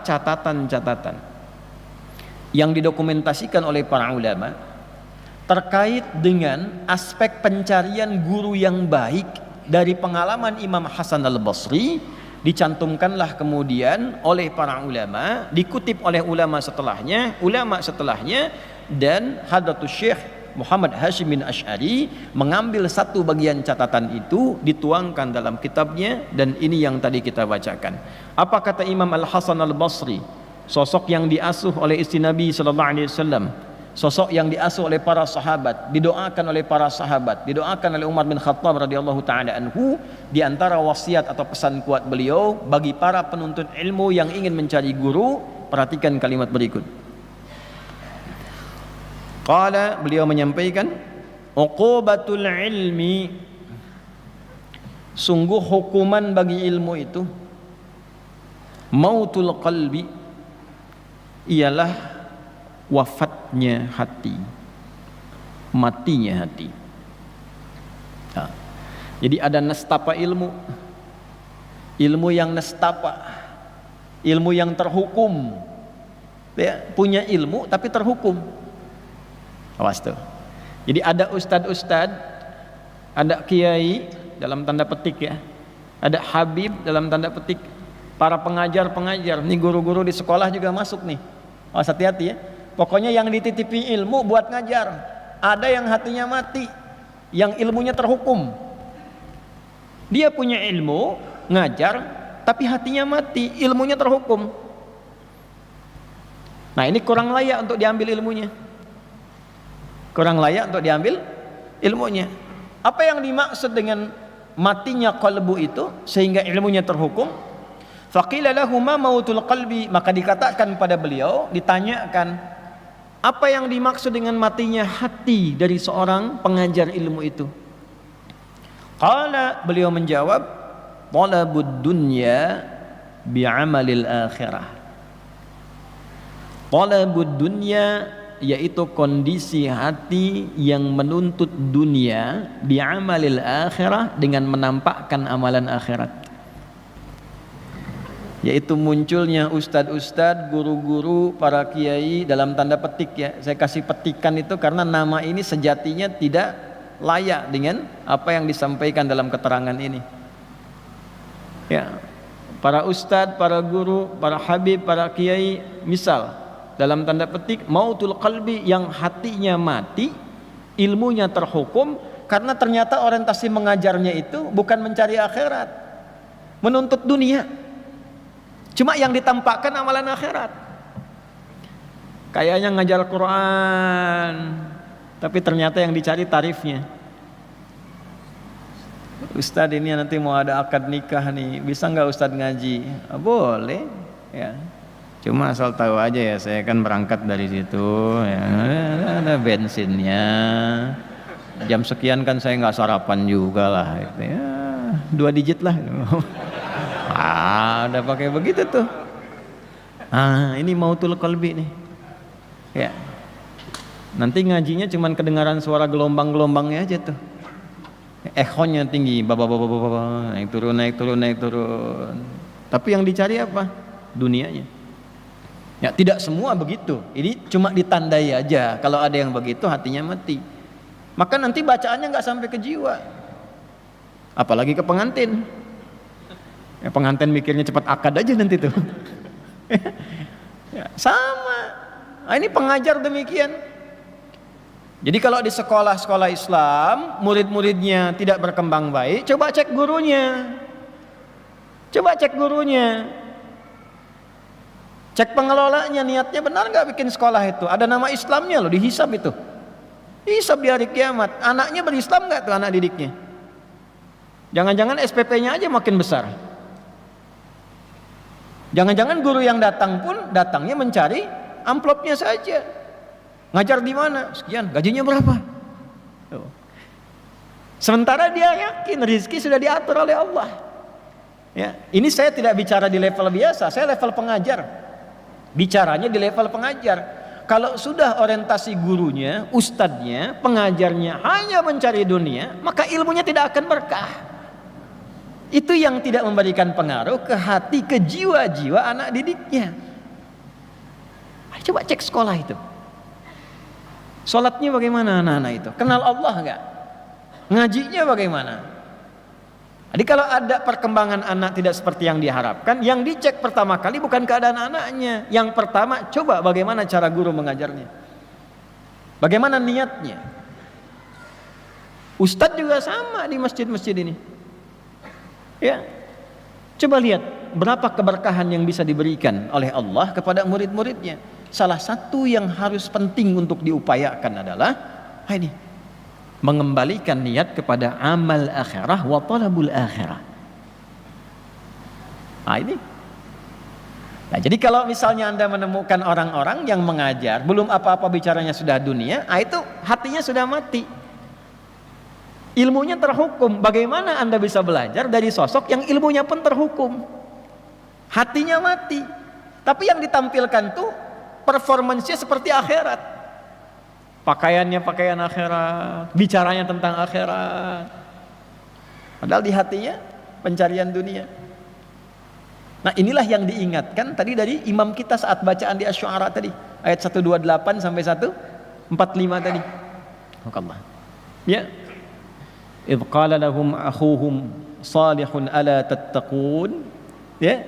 catatan-catatan yang didokumentasikan oleh para ulama terkait dengan aspek pencarian guru yang baik dari pengalaman Imam Hasan al-Basri, dicantumkanlah kemudian oleh para ulama, dikutip oleh ulama setelahnya, dan Hadratus Syekh Muhammad Hashim bin Asy'ari mengambil satu bagian catatan itu, dituangkan dalam kitabnya, dan ini yang tadi kita bacakan. Apa kata Imam Al-Hasan al-Basri, sosok yang diasuh oleh istri Nabi sallallahu alaihi wasallam, sosok yang diasuh oleh para sahabat, didoakan oleh para sahabat, didoakan oleh Umar bin Khattab radhiyallahu taala anhu. Di antara wasiat atau pesan kuat beliau bagi para penuntut ilmu yang ingin mencari guru, perhatikan kalimat berikut. Qala, beliau menyampaikan, uqubatul ilmi, sungguh hukuman bagi ilmu itu, mautul qalbi, ialah wafatnya hati, matinya hati. Nah, jadi ada nastapa ilmu, ilmu yang nastapa, ilmu yang terhukum, ya, punya ilmu tapi terhukum. Awas tuh. Jadi ada ustad-ustad, ada kiai dalam tanda petik ya, ada habib dalam tanda petik, para pengajar-pengajar, nih guru-guru di sekolah juga masuk nih. Awas, hati-hati ya. Pokoknya yang dititipi ilmu buat ngajar. Ada yang hatinya mati, yang ilmunya terhukum. Dia punya ilmu, ngajar, tapi hatinya mati, ilmunya terhukum. Nah, ini kurang layak untuk diambil ilmunya. Kurang layak untuk diambil ilmunya. Apa yang dimaksud dengan matinya qalbu itu sehingga ilmunya terhukum? Faqila lahu ma mautul qalbi, maka dikatakan pada beliau, ditanyakan, apa yang dimaksud dengan matinya hati dari seorang pengajar ilmu itu? Qala, beliau menjawab, talabud dunya bi'amalil akhirah. Talabud dunya, yaitu kondisi hati yang menuntut dunia, bi'amalil akhirah, dengan menampakkan amalan akhirat. Yaitu munculnya ustad-ustad, guru-guru, para kiai, dalam tanda petik ya, saya kasih petikan itu karena nama ini sejatinya tidak layak dengan apa yang disampaikan dalam keterangan ini ya. Para ustad, para guru, para habib, para kiai, misal dalam tanda petik mautul qalbi, yang hatinya mati, ilmunya terhukum, karena ternyata orientasi mengajarnya itu bukan mencari akhirat, menuntut dunia. Cuma yang ditampakkan amalan akhirat. Kayaknya ngajar Quran, tapi ternyata yang dicari tarifnya. Ustadz, ini nanti mau ada akad nikah nih, bisa nggak Ustadz ngaji? Boleh ya. Cuma asal tahu aja ya, saya kan berangkat dari situ ya, ada bensinnya. Jam sekian kan saya nggak sarapan juga lah gitu ya, 2 digit lah. Udah pakai begitu tuh. Ini mautul qalbi nih ya. Nanti ngajinya cuman kedengaran suara gelombang-gelombangnya aja tuh, echonya tinggi, naik turun. Tapi yang dicari apa? Dunianya ya. Tidak semua begitu, ini cuma ditandai aja. Kalau ada yang begitu hatinya mati, maka nanti bacaannya nggak sampai ke jiwa, apalagi ke pengantin ya. Pengantin mikirnya cepat akad aja nanti tuh. Ya, sama. Ini pengajar demikian. Jadi kalau di sekolah-sekolah Islam murid-muridnya tidak berkembang baik, coba cek gurunya, cek pengelolanya, niatnya benar nggak bikin sekolah itu. Ada nama Islamnya loh, dihisab itu, dihisab di hari kiamat. Anaknya berislam nggak tuh, anak didiknya? Jangan-jangan SPP-nya aja makin besar. Jangan-jangan guru yang datang pun datangnya mencari amplopnya saja. Ngajar di mana? Sekian, gajinya berapa? Sementara dia yakin rezeki sudah diatur oleh Allah. Ya, ini saya tidak bicara di level biasa, saya level pengajar. Bicaranya di level pengajar. Kalau sudah orientasi gurunya, ustadznya, pengajarnya hanya mencari dunia, maka ilmunya tidak akan berkah. Itu yang tidak memberikan pengaruh ke hati, ke jiwa-jiwa anak didiknya. Coba cek sekolah itu. Sholatnya bagaimana anak-anak itu? Kenal Allah enggak? Ngajinya bagaimana? Jadi kalau ada perkembangan anak tidak seperti yang diharapkan, yang dicek pertama kali bukan keadaan anaknya. Yang pertama, coba bagaimana cara guru mengajarnya. Bagaimana niatnya. Ustadz juga sama di masjid-masjid ini. Ya, coba lihat berapa keberkahan yang bisa diberikan oleh Allah kepada murid-muridnya. Salah satu yang harus penting untuk diupayakan adalah ini, mengembalikan niat kepada amal akhirah wa talabul akhirah. Nah ini. Nah, jadi kalau misalnya Anda menemukan orang-orang yang mengajar belum apa-apa bicaranya sudah dunia, itu hatinya sudah mati. Ilmunya terhukum. Bagaimana Anda bisa belajar dari sosok yang ilmunya pun terhukum? Hatinya mati. Tapi yang ditampilkan tuh performancenya seperti akhirat. Pakaiannya pakaian akhirat, bicaranya tentang akhirat. Padahal di hatinya pencarian dunia. Nah, inilah yang diingatkan tadi dari imam kita saat bacaan di Asy-Syu'ara tadi, ayat 128 sampai 145 tadi. Allah. Ya. Idz qala lahum akhuhum salihun ala tattaqun. Ya.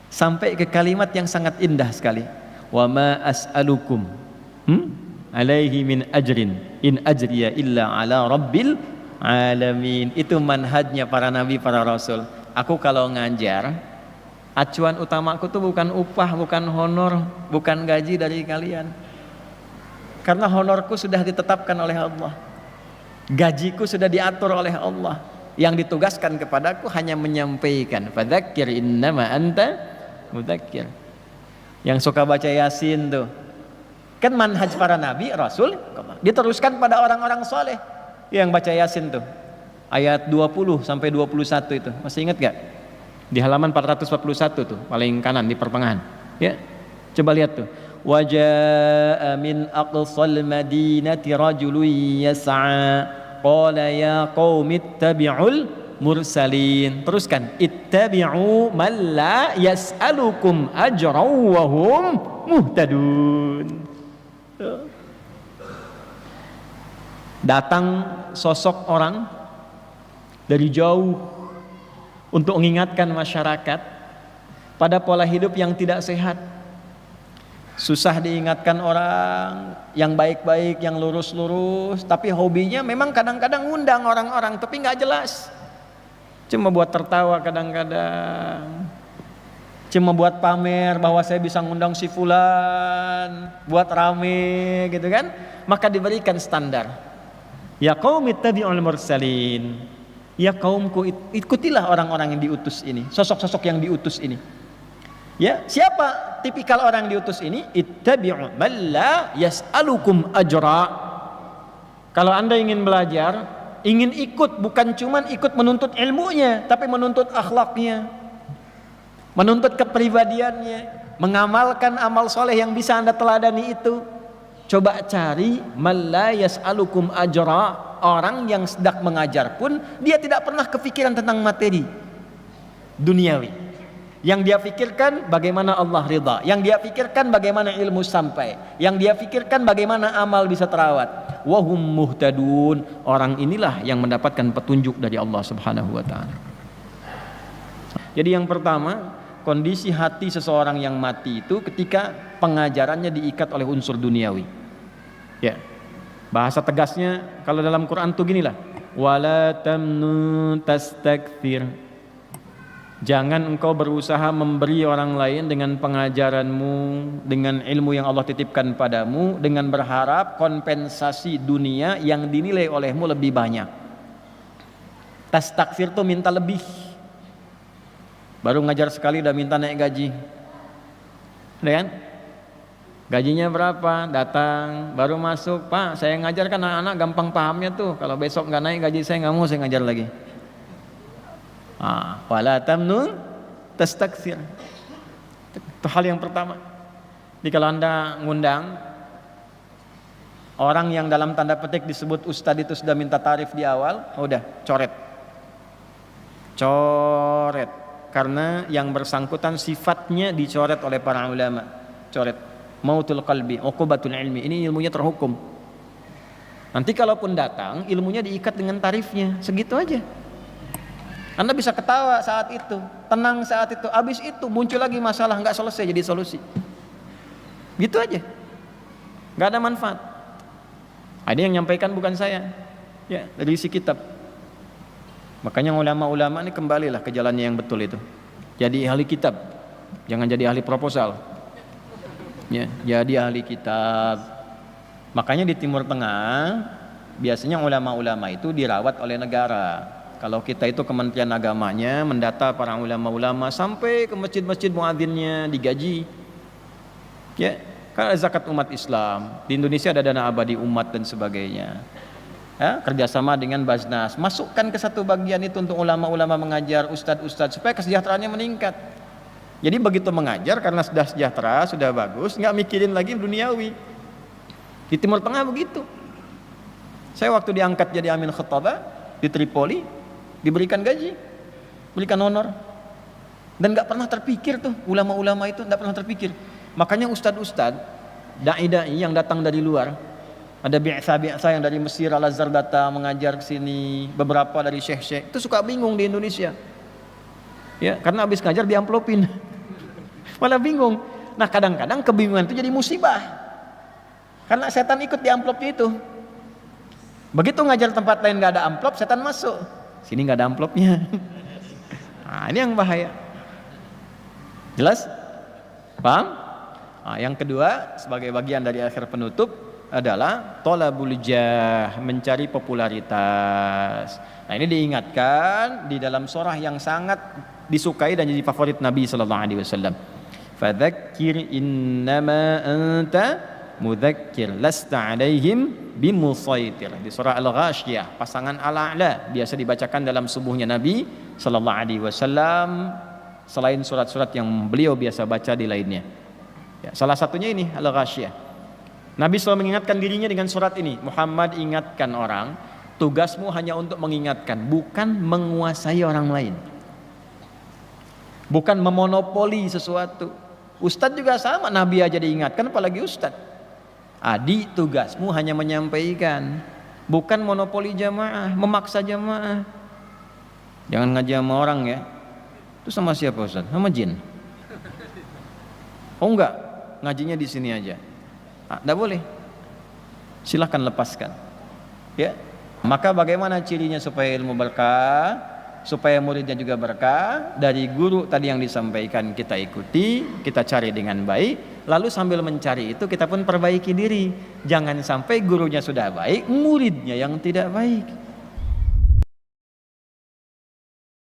Sampai ke kalimat yang sangat indah sekali. Wa ma as'alukum alaihi min ajrin in ajriya illa ala rabbil alamin. Itu manhajnya para nabi, para rasul. Aku kalau ngajar, acuan utamaku tuh bukan upah, bukan honor, bukan gaji dari kalian. Karena honorku sudah ditetapkan oleh Allah, gajiku sudah diatur oleh Allah. Yang ditugaskan kepadaku hanya menyampaikan, fadzakir innama anta mudzakir. Yang suka baca Yasin tuh kan manhaj para nabi, rasul, diteruskan pada orang-orang soleh yang baca Yasin tuh ayat 20 sampai 21 itu. Masih ingat gak? Di halaman 441 tuh paling kanan di pertengahan. Ya, coba lihat tuh. Waja'a min aqsal madinati rajulun yas'a qala ya qaumi ittabi'ul mursalin. Teruskan, ittabi'u man la yas'alukum ajran wa hum muhtadun. Datang sosok orang dari jauh untuk mengingatkan masyarakat pada pola hidup yang tidak sehat. Susah diingatkan orang yang baik-baik, yang lurus-lurus, tapi hobinya memang kadang-kadang ngundang orang-orang tapi nggak jelas. Cuma buat tertawa kadang-kadang, cuma buat pamer bahwa saya bisa ngundang si fulan, buat rame gitu kan. Maka diberikan standar, ya qaumi ittabi'ul mursalin, ya kaumku ikutilah orang-orang yang diutus ini, sosok-sosok yang diutus ini. Ya, siapa tipikal orang diutus ini? Ittabi'u man la yas'alukum ajra. Kalau Anda ingin belajar, ingin ikut, bukan cuman ikut menuntut ilmunya, tapi menuntut akhlaknya, menuntut kepribadiannya, mengamalkan amal soleh yang bisa Anda teladani itu. Coba cari man la yas'alukum ajra. Orang yang sedang mengajar pun dia tidak pernah kepikiran tentang materi duniawi. Yang dia pikirkan bagaimana Allah ridha, yang dia pikirkan bagaimana ilmu sampai, yang dia pikirkan bagaimana amal bisa terawat. Wahum muhtadun. Orang inilah yang mendapatkan petunjuk dari Allah Subhanahu wa taala. Jadi yang pertama, kondisi hati seseorang yang mati itu ketika pengajarannya diikat oleh unsur duniawi. Ya. Bahasa tegasnya kalau dalam Quran tuh ginilah, wala tamnun tastakthir. Jangan engkau berusaha memberi orang lain dengan pengajaranmu, dengan ilmu yang Allah titipkan padamu, dengan berharap kompensasi dunia yang dinilai olehmu lebih banyak. Tastakfir tuh minta lebih. Baru ngajar sekali udah minta naik gaji. Udah kan? Gajinya berapa? Datang, baru masuk, Pak saya ngajar kan anak-anak gampang pahamnya tuh. Kalau besok nggak naik gaji saya nggak mau saya ngajar lagi. Wala tamnun tastakthir. Itu hal yang pertama. Jadi kalau Anda ngundang orang yang dalam tanda petik disebut ustadz itu sudah minta tarif di awal, udah coret. Karena yang bersangkutan sifatnya dicoret oleh para ulama. Coret. Mautul qalbi, uqubatul ilmi. Ini ilmunya terhukum. Nanti kalaupun datang, ilmunya diikat dengan tarifnya, segitu aja. Anda bisa ketawa saat itu, tenang saat itu, habis itu muncul lagi masalah, nggak selesai jadi solusi. Gitu aja, nggak ada manfaat. Ada yang nyampaikan bukan saya, ya dari isi kitab. Makanya ulama-ulama ini kembalilah ke jalannya yang betul itu. Jadi ahli kitab, jangan jadi ahli proposal. Ya, jadi ahli kitab. Makanya di Timur Tengah biasanya ulama-ulama itu dirawat oleh negara. Kalau kita itu Kementerian Agamanya mendata para ulama-ulama sampai ke masjid-masjid muadzinnya digaji. Ya, karena zakat umat Islam di Indonesia ada dana abadi umat dan sebagainya. Ya, kerjasama dengan Basnas, masukkan ke satu bagian itu untuk ulama-ulama mengajar, ustadz-ustadz supaya kesejahteraannya meningkat. Jadi begitu mengajar karena sudah sejahtera, sudah bagus, nggak mikirin lagi duniawi. Di Timur Tengah begitu. Saya waktu diangkat jadi Amin Khutbah di Tripoli, diberikan gaji, berikan honor, dan nggak pernah terpikir tuh ulama-ulama itu nggak pernah terpikir. Makanya ustadz-ustadz, dai-dai yang datang dari luar, ada biasa yang dari Mesir, Al-Azhar datang mengajar ke sini, beberapa dari syekh-syekh itu suka bingung di Indonesia, ya karena habis ngajar diamplopin, malah bingung. Nah kadang-kadang kebingungan itu jadi musibah, karena setan ikut di amplopnya itu. Begitu ngajar tempat lain nggak ada amplop, setan masuk. Sini nggak ada amplopnya. Nah, ini yang bahaya. Jelas? Paham? Nah, yang kedua sebagai bagian dari akhir penutup adalah thalabul jah, mencari popularitas. Nah, ini diingatkan di dalam surah yang sangat disukai dan jadi favorit Nabi sallallahu alaihi wasallam. Fadzakir innama anta mudzakir lasta alaihim bimusaitir. Di surah Al-Ghasyiyah, pasangan Al-A'la biasa dibacakan dalam subuhnya Nabi sallallahu alaihi wasallam selain surat-surat yang beliau biasa baca di lainnya. Ya, salah satunya ini Al-Ghasyiyah. Nabi selalu mengingatkan dirinya dengan surat ini. Muhammad, ingatkan orang, tugasmu hanya untuk mengingatkan, bukan menguasai orang lain. Bukan memonopoli sesuatu. Ustadz juga sama, Nabi aja diingatkan apalagi ustadz. Adi, tugasmu hanya menyampaikan, bukan monopoli jamaah, memaksa jamaah. Jangan ngaji sama orang ya. Itu sama siapa Ustaz? Sama jin. Oh enggak, ngajinya di sini aja. Enggak boleh. Silahkan lepaskan. Ya. Maka bagaimana cirinya supaya ilmu berkah, supaya muridnya juga berkah? Dari guru tadi yang disampaikan kita ikuti, kita cari dengan baik. Lalu sambil mencari itu kita pun perbaiki diri. Jangan sampai gurunya sudah baik, muridnya yang tidak baik.